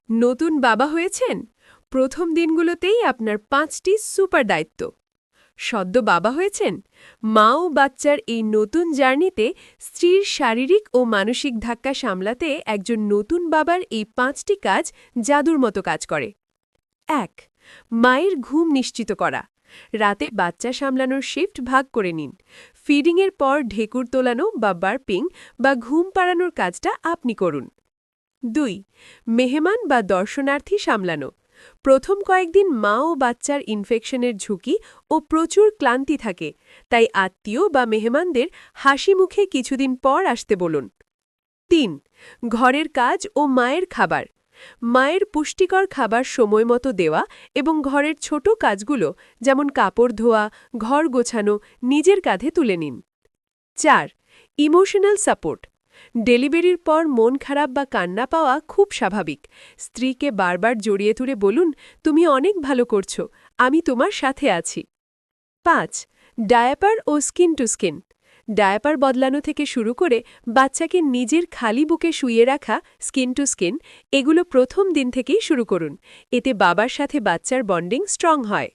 নতুন বাবা হয়েছেন? প্রথম দিনগুলোতেই আপনার ৫টি সুপার দায়িত্ব। সদ্য বাবা হয়েছেন? মা ও বাচ্চার এই নতুন জার্নিতে স্ত্রীর শারীরিক ও মানসিক ধাক্কা সামলাতে একজন নতুন বাবার এই ৫টি কাজ জাদুর মতো কাজ করে। ১. মায়ের ঘুম নিশ্চিত করা। রাতে বাচ্চা সামলানোর শিফট ভাগ করে নিন। ফিডিংয়ের পর ঢেকুর তোলানো বা বার্পিং বা ঘুম পাড়ানোর কাজটা আপনি করুন। ২. মেহমান বা দর্শনার্থী সামলানো। প্রথম কয়েকদিন মা ও বাচ্চার ইনফেকশনের ঝুঁকি ও প্রচুর ক্লান্তি থাকে, তাই আত্মীয় বা মেহমানদের হাসি মুখে কিছুদিন পর আসতে বলুন। ৩. ঘরের কাজ ও মায়ের খাবার। মায়ের পুষ্টিকর খাবার সময়মতো দেওয়া এবং ঘরের ছোট কাজগুলো যেমন কাপড় ধোয়া, ঘর গোছানো নিজের কাঁধে তুলে নিন। ৪. Emotional support. ডেলিভারির পর মন খারাপ বা কান্না পাওয়া খুব স্বাভাবিক। স্ত্রীকে বারবার জড়িয়ে ধরে বলুন, তুমি অনেক ভালো করছো, আমি তোমার সাথে আছি। ৫. ডায়াপার ও স্কিন টু স্কিন। ডায়াপার বদলানো থেকে শুরু করে বাচ্চাকে নিজের খালি বুকে শুইয়ে রাখা স্কিন টু স্কিন, এগুলো প্রথম দিন থেকেই শুরু করুন। এতে বাবার সাথে বাচ্চার বন্ডিং স্ট্রং হয়।